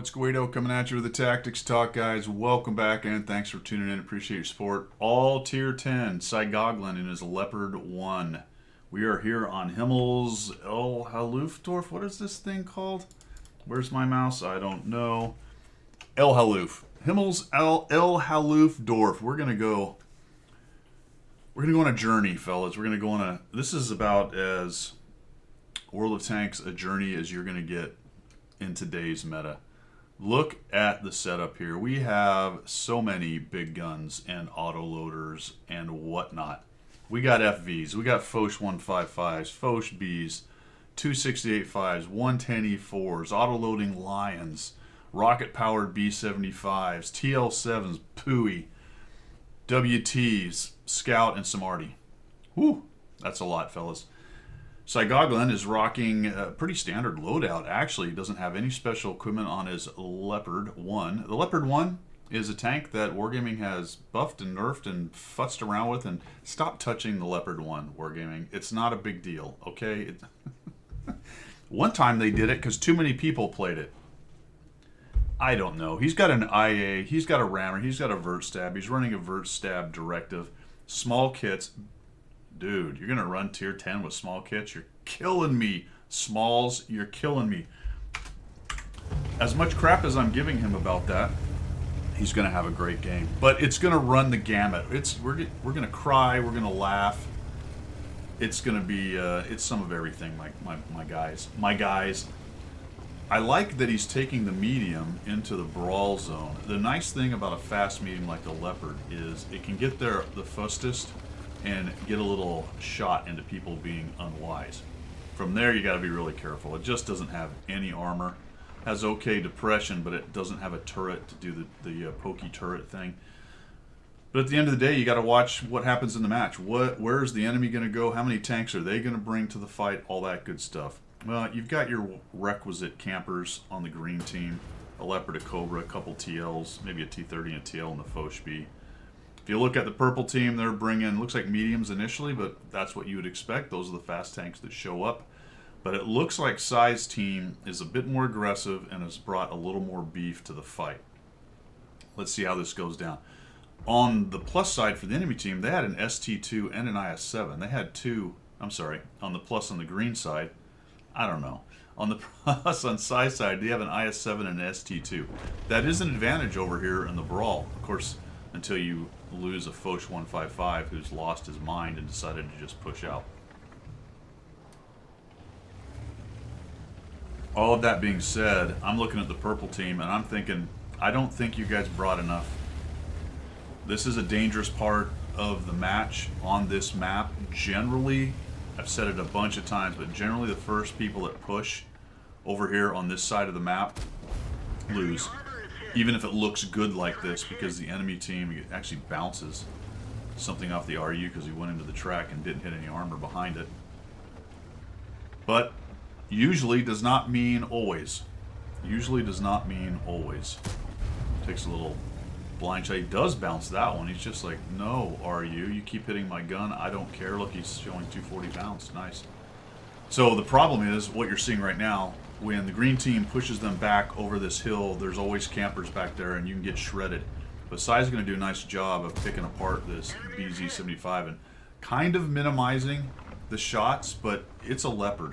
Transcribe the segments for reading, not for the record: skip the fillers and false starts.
it's Guido coming at you with the Tactics Talk, guys. Welcome back and thanks for tuning in. Appreciate your support. All Tier 10, Cy Goglin in his Leopard 1. We are here on Himmel's El Haloufdorf. What is this thing called? Where's my mouse? I don't know. El Halouf. Himmel's El Haloufdorf. We're gonna go on a journey, fellas. We're gonna go on a. This is about as World of Tanks a journey as you're gonna get in today's meta. Look at the setup here. We have so many big guns and autoloaders and whatnot. We got FVs, we got Foch 155s, Foch Bs, 268.5s, 110E4s, autoloading Lions, rocket-powered B75s, TL7s, Pui, WTs, Scout, and some Arty. Whew, that's a lot, fellas. Cy Goglin is rocking a pretty standard loadout. Actually, he doesn't have any special equipment on his Leopard 1. The Leopard 1 is a tank that Wargaming has buffed and nerfed and futzed around with, and stop touching the Leopard 1, Wargaming. It's not a big deal, okay? One time they did it because too many people played it. I don't know. He's got an IA, he's got a rammer, he's got a vert stab, he's running a vert stab directive. Small kits. Dude, you're going to run tier 10 with small kits? You're killing me. Smalls, you're killing me. As much crap as I'm giving him about that, he's going to have a great game. But it's going to run the gamut. We're going to cry. We're going to laugh. It's going to be, it's some of everything, my guys. My guys. I like that he's taking the medium into the brawl zone. The nice thing about a fast medium like the Leopard is it can get there the fastest and get a little shot into people being unwise. From there, you got to be really careful. It just doesn't have any armor. Has okay depression, but it doesn't have a turret to do the pokey turret thing. But at the end of the day, you got to watch what happens in the match. Where's the enemy going to go? How many tanks are they going to bring to the fight? All that good stuff. Well, you've got your requisite campers on the green team. A Leopard, a Cobra, a couple TLs, maybe a T-30 and a TL in the Foch B. If you look at the purple team, they're bringing, looks like mediums initially, but that's what you would expect. Those are the fast tanks that show up. But it looks like Cy's team is a bit more aggressive and has brought a little more beef to the fight. Let's see how this goes down. On the plus side for the enemy team, they had an ST2 and an IS-7. They had two, I'm sorry, on the plus on the green side, I don't know. On the plus on Cy's side, they have an IS-7 and an ST2. That is an advantage over here in the brawl. Of course, until you lose a Foch 155 who's lost his mind and decided to just push out. All of that being said, I'm looking at the purple team and I'm thinking, I don't think you guys brought enough. This is a dangerous part of the match on this map. Generally, I've said it a bunch of times, but generally the first people that push over here on this side of the map lose. Even if it looks good like this, because the enemy team actually bounces something off the RU because he went into the track and didn't hit any armor behind it. But usually does not mean always. Usually does not mean always. Takes a little blind shot. He does bounce that one. He's just like, no, RU, you keep hitting my gun. I don't care. Look, he's showing 240 bounce. Nice. So the problem is what you're seeing right now. When the green team pushes them back over this hill, there's always campers back there and you can get shredded. But Cy's going to do a nice job of picking apart this BZ-75 and kind of minimizing the shots, but it's a Leopard,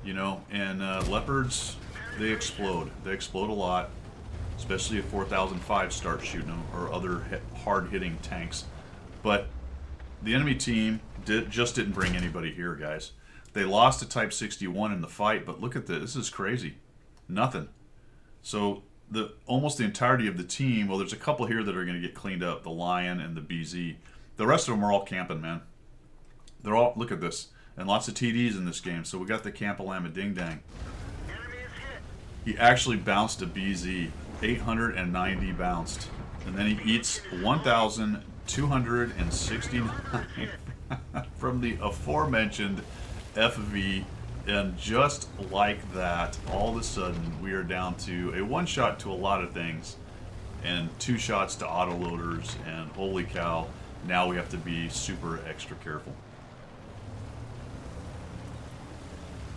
you know, and Leopards, they explode. They explode a lot, especially if 4005 starts shooting them or other hard-hitting tanks. But the enemy team just didn't bring anybody here, guys. They lost to Type 61 in the fight, but look at this. This is crazy. Nothing. So almost the entirety of the team, well, there's a couple here that are going to get cleaned up, the Lion and the BZ. The rest of them are all camping, man. They're all, look at this. And lots of TDs in this game. So we got the Camp-A-Llama Ding Dang. He actually bounced a BZ. 890 bounced. And then he eats 1,269 from the aforementioned FV, and just like that, all of a sudden we are down to a one shot to a lot of things and two shots to autoloaders, and holy cow, now we have to be super extra careful.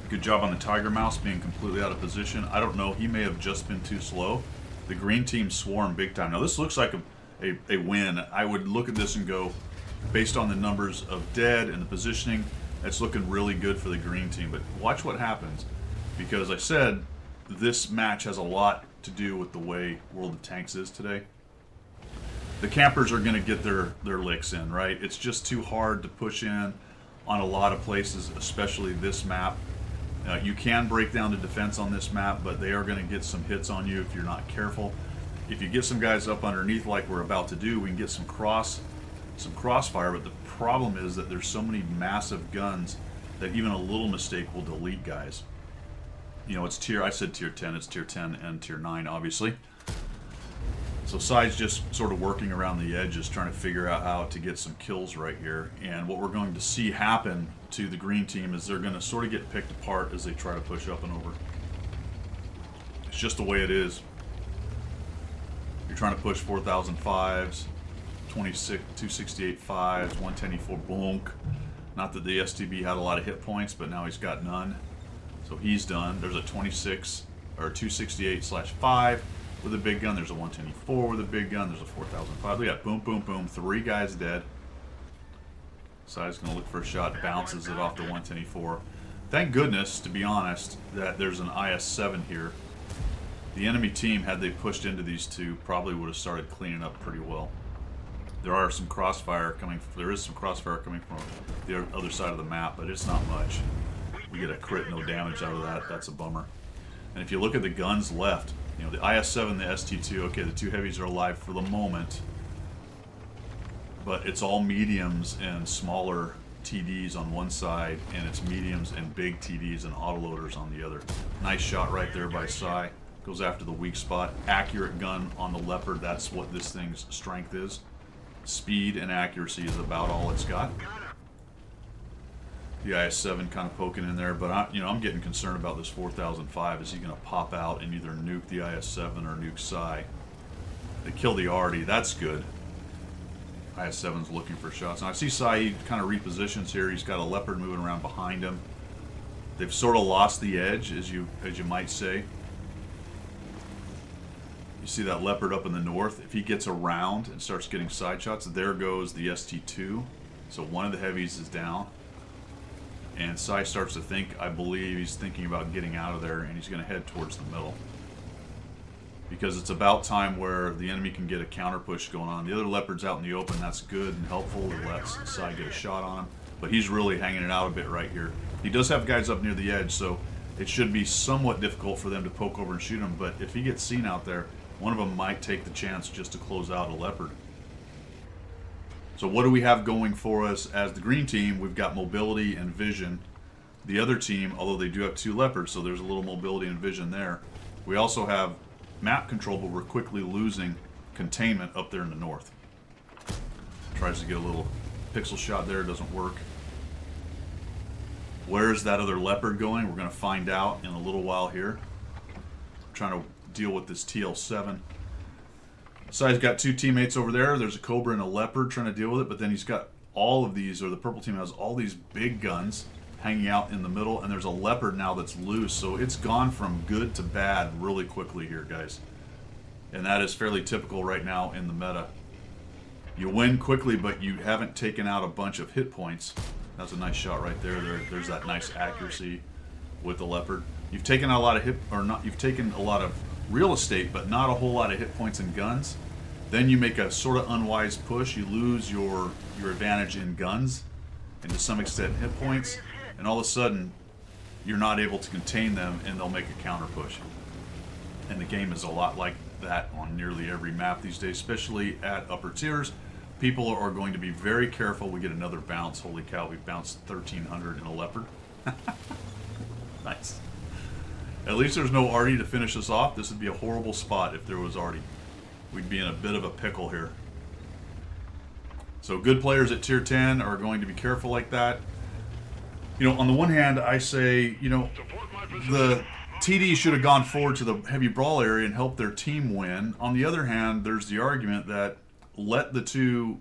Good job on the Tiger Mouse being completely out of position. I don't know. He may have just been too slow. The green team swarmed big time. Now, this looks like a win. I would look at this and go, based on the numbers of dead and the positioning, it's looking really good for the green team. But watch what happens. Because I said this match has a lot to do with the way World of Tanks is today. The campers are going to get their licks in, right? It's just too hard to push in on a lot of places, especially this map. You can break down the defense on this map, but they are going to get some hits on you if you're not careful. If you get some guys up underneath like we're about to do, we can get some crossfire, but the problem is that there's so many massive guns that even a little mistake will delete guys. You know, I said tier 10, it's tier 10 and tier 9, obviously. So Sai's just sort of working around the edges, trying to figure out how to get some kills right here. And what we're going to see happen to the green team is they're going to sort of get picked apart as they try to push up and over. It's just the way it is. You're trying to push 4,005s, 268 5s, 110E4 bonk. Not that the STB had a lot of hit points, but now he's got none. So he's done. There's a 26 or 268/5 with a big gun. There's a 110E4 with a big gun. There's a 4,005. Look at that. Boom, boom, boom. 3 guys dead. Sai's going to look for a shot. Bounces it off the 110E4. Thank goodness, to be honest, that there's an IS-7 here. The enemy team, had they pushed into these two, probably would have started cleaning up pretty well. There is some crossfire coming from the other side of the map, but it's not much. We get a crit, no damage out of that. That's a bummer. And if you look at the guns left, you know, the IS-7, the ST2, okay, the 2 heavies are alive for the moment, but it's all mediums and smaller TDs on one side, and it's mediums and big TDs and autoloaders on the other. Nice shot right there by Sai. Goes after the weak spot. Accurate gun on the Leopard. That's what this thing's strength is. Speed and accuracy is about all it's got. The IS-7 kind of poking in there, but I'm getting concerned about this 4005. Is he going to pop out and either nuke the IS-7 or nuke Sai? They kill the Arty. That's good. IS-7's looking for shots. Now I see Sai kind of repositions here. He's got a Leopard moving around behind him. They've sort of lost the edge, as you might say. You see that Leopard up in the north. If he gets around and starts getting side shots, there goes the ST2. So one of the heavies is down. And Sai starts to think, I believe he's thinking about getting out of there, and he's going to head towards the middle. Because it's about time where the enemy can get a counter push going on. The other Leopard's out in the open. That's good and helpful. It lets Sai get a shot on him. But he's really hanging it out a bit right here. He does have guys up near the edge, so it should be somewhat difficult for them to poke over and shoot him. But if he gets seen out there, one of them might take the chance just to close out a Leopard. So what do we have going for us as the green team? We've got mobility and vision. The other team, although they do have 2 Leopards, so there's a little mobility and vision there. We also have map control, but we're quickly losing containment up there in the north. Tries to get a little pixel shot there, doesn't work. Where's that other Leopard going? We're going to find out in a little while here. I'm trying to deal with this TL7. Sai's got 2 teammates over there. There's a Cobra and a Leopard trying to deal with it, but then he's got all of these, or the purple team has all these big guns hanging out in the middle, and there's a Leopard now that's loose, so it's gone from good to bad really quickly here, guys. And that is fairly typical right now in the meta. You win quickly, but you haven't taken out a bunch of hit points. That's a nice shot right there. There's that nice accuracy with the Leopard. You've taken a lot of you've taken a lot of real estate, but not a whole lot of hit points and guns. Then you make a sort of unwise push. You lose your advantage in guns and to some extent hit points, and all of a sudden you're not able to contain them, and they'll make a counter push. And the game is a lot like that on nearly every map these days, especially at upper tiers. People are going to be very careful. We get another bounce. Holy cow, we bounced 1,300 in a Leopard. Nice. At least there's no Arty to finish us off. This would be a horrible spot if there was Arty. We'd be in a bit of a pickle here. So good players at tier 10 are going to be careful like that. You know, on the one hand, I say, you know, the TD should have gone forward to the heavy brawl area and helped their team win. On the other hand, there's the argument that let the 2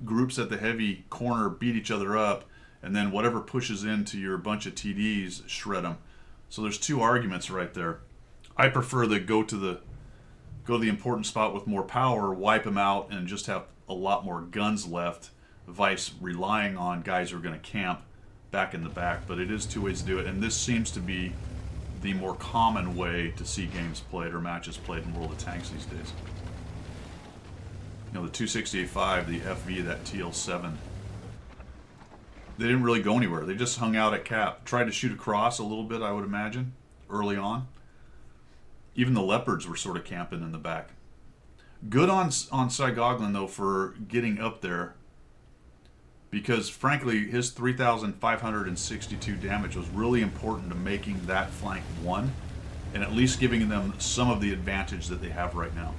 groups at the heavy corner beat each other up, and then whatever pushes into your bunch of TDs, shred them. So there's two arguments right there. I prefer to go to the important spot with more power, wipe them out, and just have a lot more guns left, vice relying on guys who are going to camp back in the back. But it is two ways to do it, and this seems to be the more common way to see games played or matches played in World of Tanks these days. You know, the 268.5, the FV, that TL7, they didn't really go anywhere. They just hung out at cap. Tried to shoot across a little bit, I would imagine, early on. Even the Leopards were sort of camping in the back. Good on Cy Goglin, though, for getting up there, because, frankly, his 3,562 damage was really important to making that flank one, and at least giving them some of the advantage that they have right now.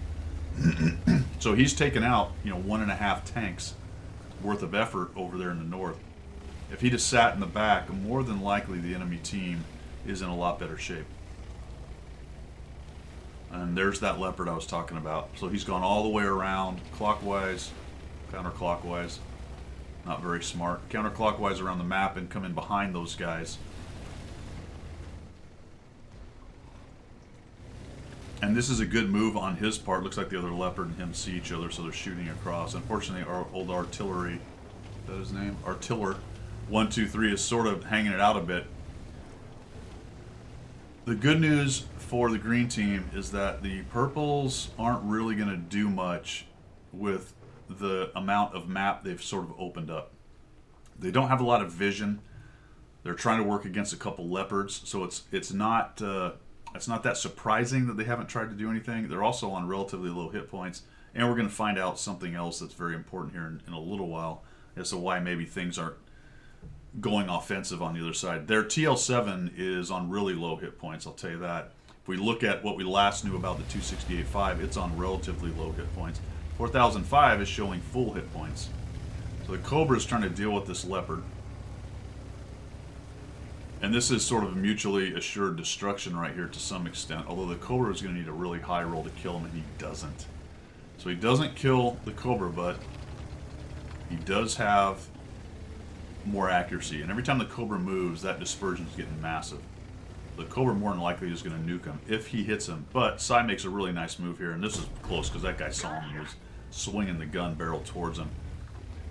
So he's taken out, 1.5 tanks worth of effort over there in the north. If he'd have sat in the back, more than likely the enemy team is in a lot better shape. And there's that Leopard I was talking about. So he's gone all the way around, clockwise, counterclockwise. Not very smart. Counterclockwise around the map and come in behind those guys. And this is a good move on his part. Looks like the other Leopard and him see each other, so they're shooting across. Unfortunately, our old artillery, is that his name? Artiller 123 is sort of hanging it out a bit. The good news for the green team is that the purples aren't really going to do much with the amount of map they've sort of opened up. They don't have a lot of vision. They're trying to work against a couple Leopards, so it's not that surprising that they haven't tried to do anything. They're also on relatively low hit points, and we're going to find out something else that's very important here in a little while as to why maybe things aren't going offensive on the other side. Their TL7 is on really low hit points, I'll tell you that. If we look at what we last knew about the 268.5, it's on relatively low hit points. 4005 is showing full hit points. So the Cobra is trying to deal with this Leopard. And this is sort of a mutually assured destruction right here to some extent, although the Cobra is going to need a really high roll to kill him, and he doesn't. So he doesn't kill the Cobra, but he does have more accuracy. And every time the Cobra moves, that dispersion is getting massive. The Cobra more than likely is going to nuke him if he hits him. But Cy makes a really nice move here, and this is close because that guy saw him and was swinging the gun barrel towards him.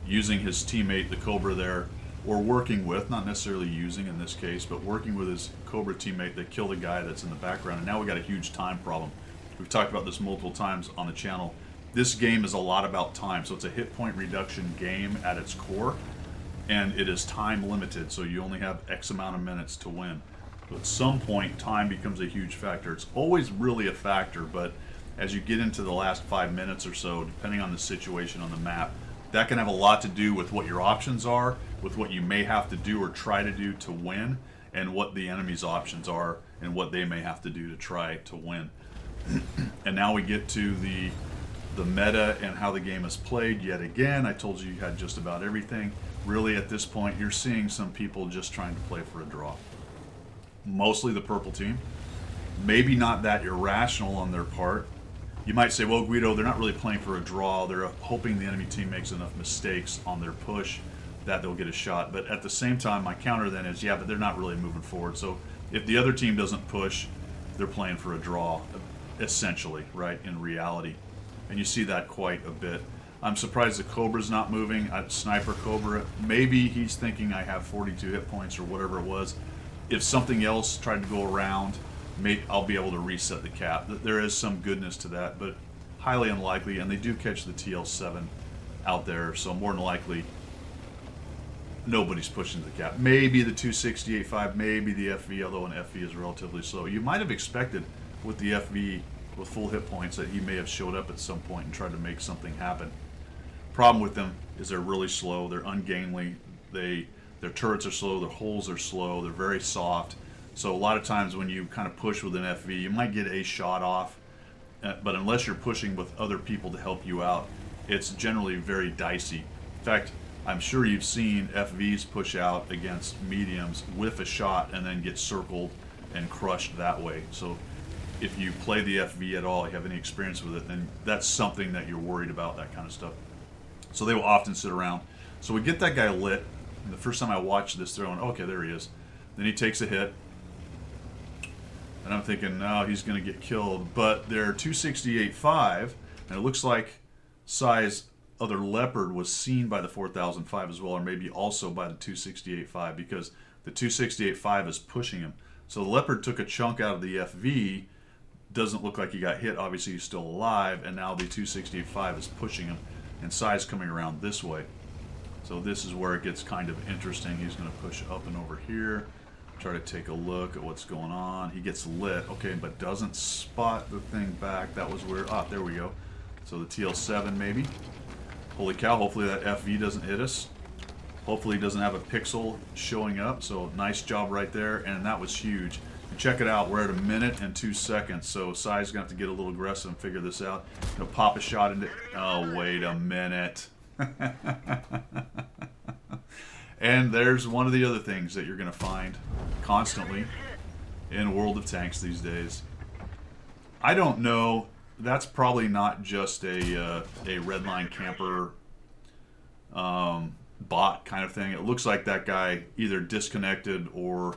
Using his teammate, the Cobra there, or working with, not necessarily using in this case, but working with his Cobra teammate, they kill the guy that's in the background. And now we got a huge time problem. We've talked about this multiple times on the channel. This game is a lot about time, so it's a hit point reduction game at its core, and it is time limited, so you only have X amount of minutes to win. So at some point, time becomes a huge factor. It's always really a factor, but as you get into the last 5 minutes or so, depending on the situation on the map, that can have a lot to do with what your options are, with what you may have to do or try to do to win, and what the enemy's options are and what they may have to do to try to win. And now we get to the meta and how the game is played yet again. I told you had just about everything. Really, at this point, you're seeing some people just trying to play for a draw. Mostly the purple team. Maybe not that irrational on their part. You might say, well, Guido, they're not really playing for a draw. They're hoping the enemy team makes enough mistakes on their push that they'll get a shot. But at the same time, my counter then is, yeah, but they're not really moving forward. So if the other team doesn't push, they're playing for a draw, essentially, right, in reality. And you see that quite a bit. I'm surprised the Cobra's not moving. Sniper Cobra, maybe he's thinking I have 42 hit points or whatever it was. If something else tried to go around, I'll be able to reset the cap. There is some goodness to that, but highly unlikely, and they do catch the TL7 out there, so more than likely nobody's pushing the cap. Maybe the 268.5, maybe the FV, although an FV is relatively slow. You might have expected with the FV with full hit points that he may have showed up at some point and tried to make something happen. Problem with them is they're really slow, they're ungainly, their turrets are slow, their holes are slow, they're very soft. So a lot of times when you kind of push with an FV, you might get a shot off, but unless you're pushing with other people to help you out, it's generally very dicey. In fact, I'm sure you've seen FVs push out against mediums, whiff a shot, and then get circled and crushed that way. So if you play the FV at all, you have any experience with it, then that's something that you're worried about, that kind of stuff. So they will often sit around. So we get that guy lit. And the first time I watched this throwing, okay, there he is. Then he takes a hit. And I'm thinking, no, he's going to get killed. But they're 268.5, and it looks like Cy's other leopard was seen by the 4005 as well, or maybe also by the 268.5, because the 268.5 is pushing him. So the leopard took a chunk out of the FV. Doesn't look like he got hit. Obviously, he's still alive, and now the 268.5 is pushing him, and Cy's coming around this way. So this is where it gets kind of interesting. He's going to push up and over here. Try to take a look at what's going on. He gets lit, okay, but doesn't spot the thing back. That was where, there we go. So the TL7 maybe. Holy cow, hopefully that FV doesn't hit us. Hopefully he doesn't have a pixel showing up. So nice job right there, and that was huge. And check it out, we're at 1 minute and 2 seconds. So Cy's gonna have to get a little aggressive and figure this out. Pop a shot into, oh, wait a minute. And there's one of the other things that you're going to find constantly in World of Tanks these days. I don't know. That's probably not just a Redline camper bot kind of thing. It looks like that guy either disconnected or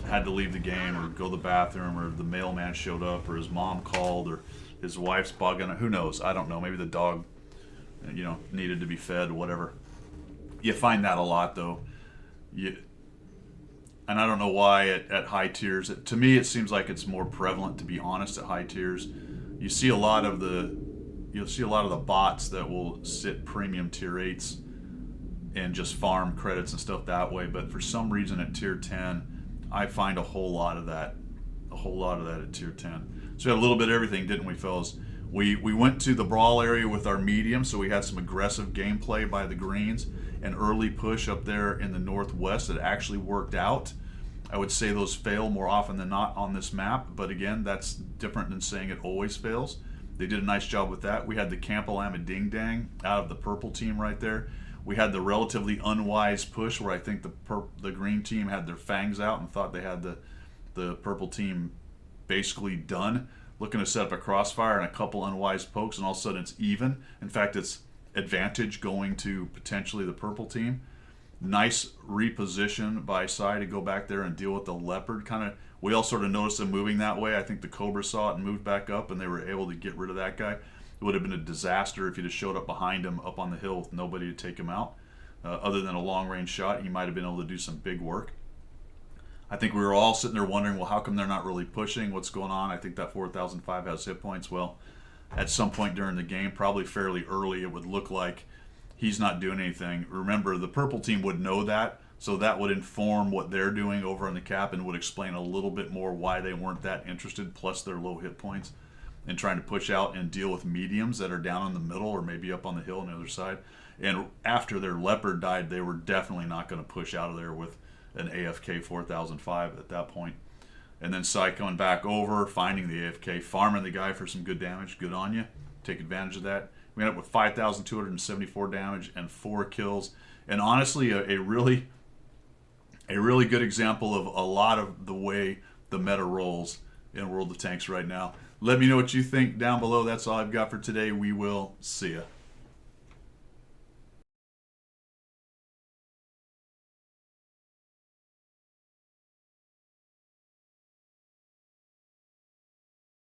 had to leave the game or go to the bathroom, or the mailman showed up, or his mom called, or his wife's bugging. Who knows? I don't know. Maybe the dog, needed to be fed, whatever. You find that a lot, though. And I don't know why at high tiers. To me, it seems like it's more prevalent, to be honest, at high tiers. You'll see a lot of the bots that will sit premium tier 8s and just farm credits and stuff that way. But for some reason at tier 10, I find a whole lot of that at tier 10. So we had a little bit of everything, didn't we, fellas? We went to the brawl area with our medium, so we had some aggressive gameplay by the greens. An early push up there in the northwest that actually worked out. I would say those fail more often than not on this map, but again, that's different than saying it always fails. They did a nice job with that. We had the Campalama Ding Dang out of the purple team right there. We had the relatively unwise push where I think the green team had their fangs out and thought they had the purple team basically done. Looking to set up a crossfire and a couple unwise pokes, and all of a sudden it's even. In fact, it's advantage going to potentially the purple team. Nice reposition by Cy to go back there and deal with the leopard. We all sort of noticed them moving that way. I think the Cobra saw it and moved back up, and they were able to get rid of that guy. It would have been a disaster if he just showed up behind him up on the hill with nobody to take him out. Other than a long-range shot, he might have been able to do some big work. I think we were all sitting there wondering, well, how come they're not really pushing? What's going on? I think that 4005 has hit points. Well, at some point during the game, probably fairly early, it would look like he's not doing anything. Remember, the purple team would know that, so that would inform what they're doing over on the cap and would explain a little bit more why they weren't that interested, plus their low hit points, in trying to push out and deal with mediums that are down in the middle or maybe up on the hill on the other side. And after their leopard died, they were definitely not going to push out of there with an AFK 4005 at that point. And then Cy coming back over, finding the AFK, farming the guy for some good damage. Good on you. Take advantage of that. We ended up with 5,274 damage and 4 kills. And honestly, a really good example of a lot of the way the meta rolls in World of Tanks right now. Let me know what you think down below. That's all I've got for today. We will see ya.